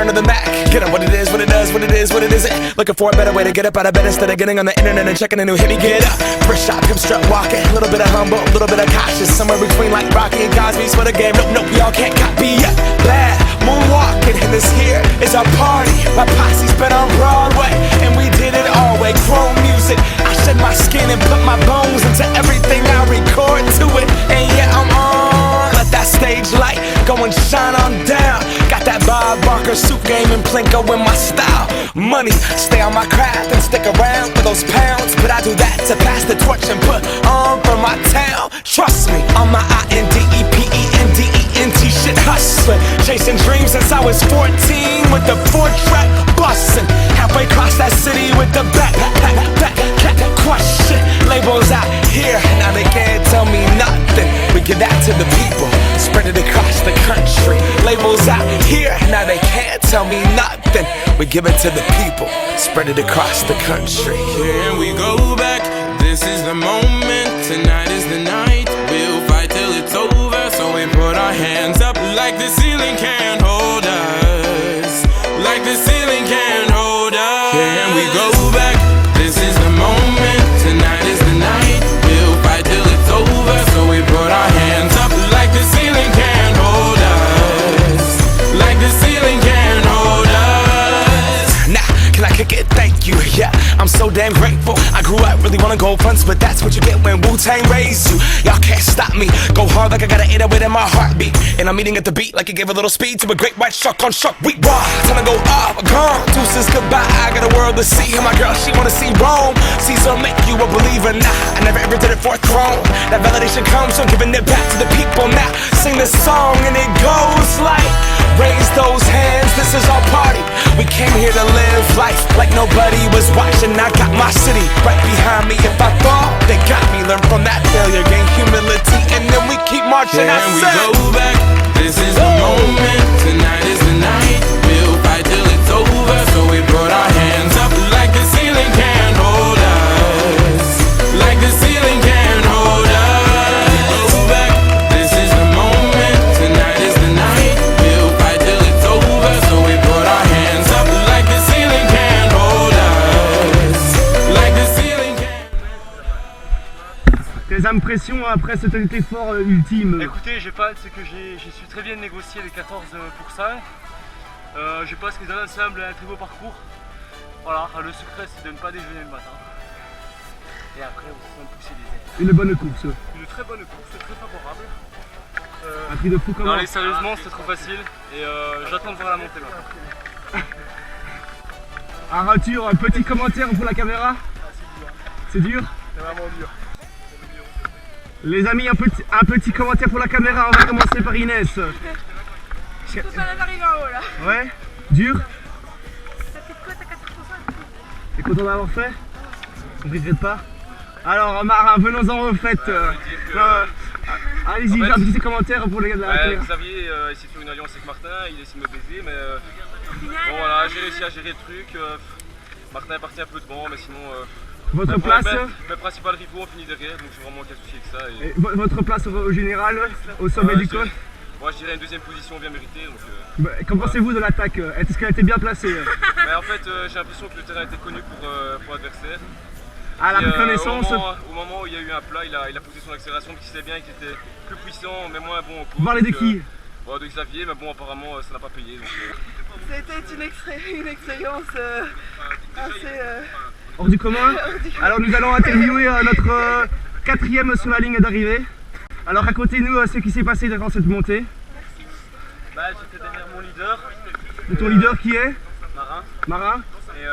of the Mac. Get up what it is, what it does, what it is, what it isn't. Looking for a better way to get up out of bed instead of getting on the internet and checking a new hit. Me get up, first shot, hip strut walking. A little bit of humble, a little bit of cautious. Somewhere between like Rocky and Cosby's for the game. Nope, nope, y'all can't copy yet. Bad moonwalking, and this here is our party. My posse's been on Broadway, and we did it all way. Chrome music, I shed my skin and put my bones into everything I record to it. And yeah, I'm on. Let that stage light go and shine on down. Got that Bob Barker suit game and Plinko in my style. Money, stay on my craft and stick around for those pounds. But I do that to pass the torch and put on for my town. Trust me, on my INDEPENDENT shit hustling. Chasing dreams since I was 14 with the 4-track bustin'. Halfway across that city with the back question. Labels out here, now they can't tell me nothing. We give that to the people, spread it across the country. Labels out here, now they can't tell me nothing. We give it to the people, spread it across the country. Here we go back, this is the moment, tonight is the night. We'll fight till it's over, so we put our hands up like the ceiling can't hold us. Like the ceiling can't hold us. Here we go back, this is the moment, tonight is the night. We'll fight till it's over, so we put our hands up like the ceiling can't hold us. Like the ceiling can't hold us. Nah, can I kick it? Thank you, yeah, I'm so damn grateful. I grew up really wanna go fronts, but that's what you get when Wu-Tang raised you. Y'all can't stop me, go hard like I got an 808 in my heartbeat. And I'm eating at the beat like it gave a little speed to a great white shark on shark week. Raw, time to go up, gone, deuces goodbye. I got a world to see, and my girl, she wanna see Rome. Caesar make you a believer, nah, I never ever did it for a throne. That validation comes from giving it back to the people. Now, sing this song and it goes like, raise those hands, this is our party. We came here to live life like nobody was watching. I got my city right behind me. If I fall, they got me. Learn from that failure, gain humility, and then we keep marching. Can we go back? This is the moment, tonight is the night. We'll fight till it's over, so we put our hands up like the ceiling can't hold us. Like the ceiling can't hold us. Go back, this is the moment, tonight is the night. We'll fight till it's over, so we put our hands up like the ceiling can't hold us. Like the ceiling can't. Tes impressions après cet effort ultime? Écoutez, c'est que j'ai su très bien négocier les 14%. Je pense que dans l'ensemble, un très beau parcours. Voilà, le secret c'est de ne pas déjeuner le matin. Et après, on peut pousser des ailes. Une bonne course. Une très bonne course, très favorable. Un prix de fou comment? Non, allez, sérieusement, c'était trop facile. Et j'attends de voir la montée maintenant. Arthur, un petit commentaire pour la caméra? C'est dur? C'est vraiment dur. Les amis, un petit commentaire pour la caméra, on va commencer par Inès. Je peux pas arriver en haut là. Ouais? Dur? Ça fait quoi, t'as 4%? T'es content d'avoir fait? On regrette pas? Alors Marin, venons-en au fait. Allez-y, un petit commentaire pour les gars de la caméra. Xavier essaie de faire une alliance avec Martin, il essaie de me baiser, mais bon voilà, j'ai réussi à gérer le truc. Martin est parti un peu devant, mais sinon... Votre place? Mes principales rivaux ont fini derrière, donc j'ai vraiment aucun souci avec ça. Et votre place au général, au sommet du col? Moi je dirais une deuxième position bien méritée. Qu'en pensez-vous de l'attaque? Est-ce qu'elle a été bien placée? En fait j'ai l'impression que le terrain était connu pour l'adversaire. À la reconnaissance? Au moment où il y a eu un plat, il a poussé son accélération parce qu'il savait bien qu'il était plus puissant mais moins bon en course. Vous parlez de qui? De Xavier, mais bon apparemment ça n'a pas payé. C'était une expérience assez... hors du commun. Alors nous allons interviewer notre quatrième sur la ligne d'arrivée. Alors racontez-nous ce qui s'est passé devant cette montée. J'étais derrière mon leader. Et ton leader qui est? Marin. Marin. Et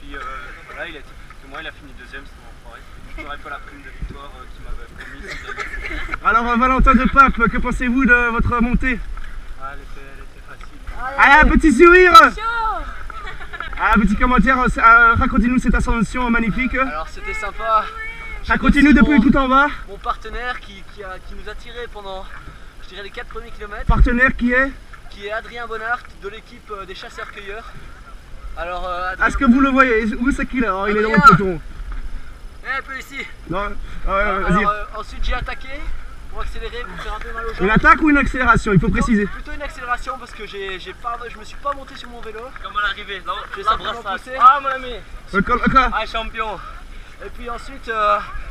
puis là il a été plus vite que moi, il a fini deuxième, c'était mon pareil. Je n'aurais pas la prime de victoire qu'il m'avait promis. Alors Valentin de Pape, que pensez-vous de votre montée? Elle était facile. Allez, un petit sourire! Un petit commentaire, racontez-nous cette ascension magnifique. Alors c'était sympa. Racontez-nous depuis tout en bas. Mon partenaire qui nous a tiré pendant, je dirais, les 4 premiers kilomètres. Partenaire qui est? Qui est Adrien Bonnard de l'équipe des chasseurs-cueilleurs. Alors est-ce que vous le voyez? Où c'est qu'il est? Alors, il est dans le peloton. Un peu ici. Non. Vas-y. Ensuite j'ai attaqué pour accélérer, pour faire un peu mal aux gens. Une attaque ou une accélération, il faut préciser. Plutôt une accélération parce que je me suis pas monté sur mon vélo. Comme à l'arrivée, là, J'ai la simplement brassade. poussé. Ah mon ami. Quoi Ah champion. Et puis ensuite,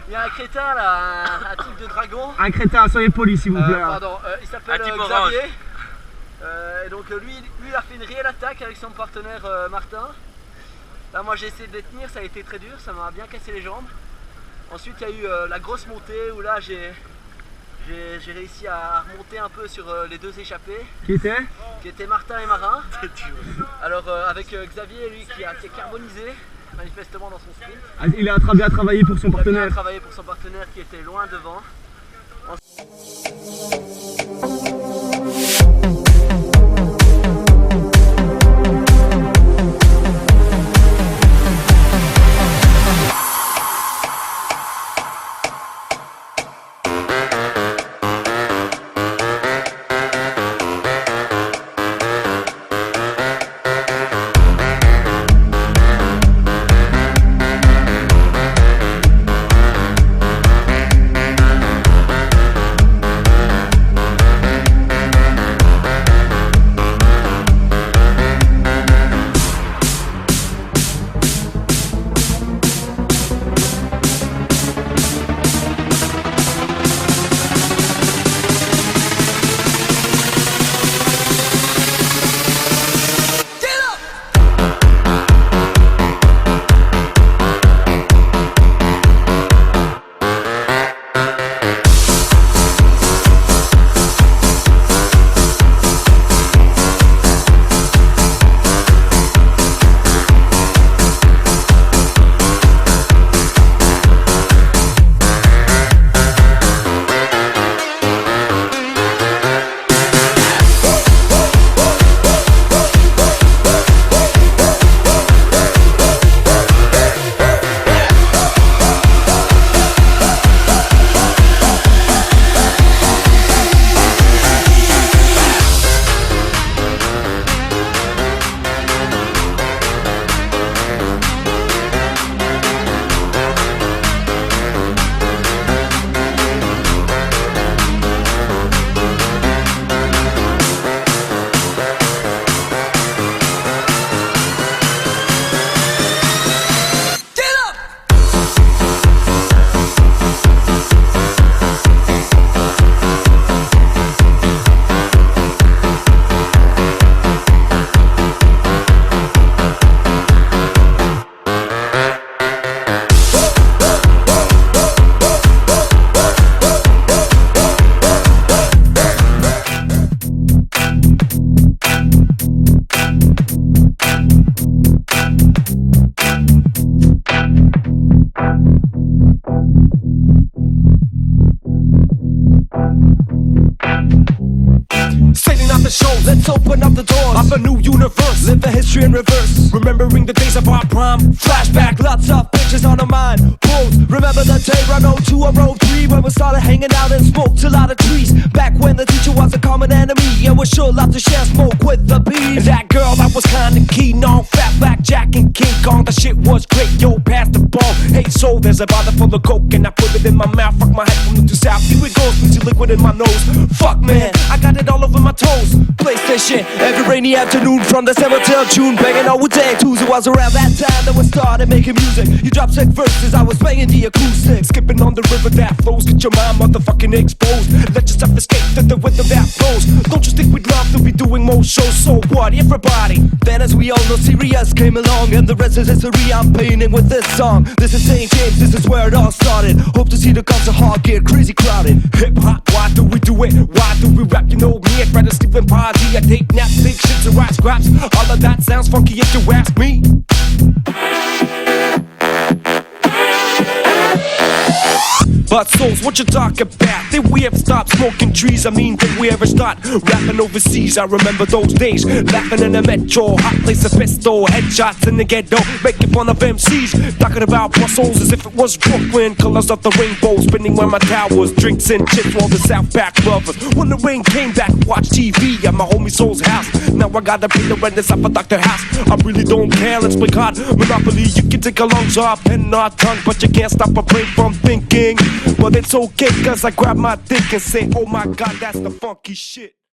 il y a un crétin là, un type de dragon. Un crétin, soyez poli s'il vous plaît. Pardon, il s'appelle Un type Xavier. Et donc lui il a fait une réelle attaque avec son partenaire Martin. Là moi j'ai essayé de les tenir, ça a été très dur, ça m'a bien cassé les jambes. Ensuite il y a eu la grosse montée où là j'ai réussi à remonter un peu sur les deux échappés. Qui était Martin et Marin. Alors avec Xavier lui qui a carbonisé manifestement dans son sprint. Il a bien travaillé pour son Il a bien partenaire. travaillé pour son partenaire qui était loin devant. Sailing out the show, let's open up the doors of a new universe. Live the history in reverse. Remembering the days of our prime. Flashback, lots of pictures on our mind. Pose, remember the day run 02 or 03 when we started hanging out and smoked a lot of trees. Back when the teacher was a common enemy and we sure loved to share smoke with the bees. That girl that was kinda keen on Fat Black Jack and King Kong. The shit was great, yo, pass the ball. Hey, so there's a bottle full of coke and I put it in my mouth. Fuck my head from north to south. Here it goes, put your liquid in my nose. Fuck man, I got it all over my toes. PlayStation every rainy afternoon from December till June, banging all day. Tuesday was around that time that we started making music. You dropped sick verses, I was playing the acoustic, skipping on the river that flows. Get your mind motherfucking exposed. Let yourself escape to the rhythm that flows. Don't you think we'd love to be doing more shows? So what, everybody? Then as we all know, Sirius came along and the rest is history. I'm painting with this song. This is St. James, this is where it all started. Hope to see the concert hall get crazy crowded. Hip hop, why do we do it? Why do we rap? You know me, I'd rather sleep in party. I take naps, big shit to rap scraps. All of that sounds funky if you ask me. But souls, what you talk about? Did we ever stop smoking trees? I mean, did we ever start rapping overseas? I remember those days, laughing in the metro, hot place of pistol, headshots in the ghetto, making fun of MCs, talking about Brussels as if it was Brooklyn, colors of the rainbow, spinning where my towers, drinks and chips for all the South Back brothers. When the rain came back, watch TV at my homie Soul's house. Now I gotta pay the rent inside for Dr. House. I really don't care, let's play card Monopoly. You can take a long job and not tongue, but you can't stop a brain from thinking. But it's okay, cause I grab my dick and say, oh my god, that's the funky shit.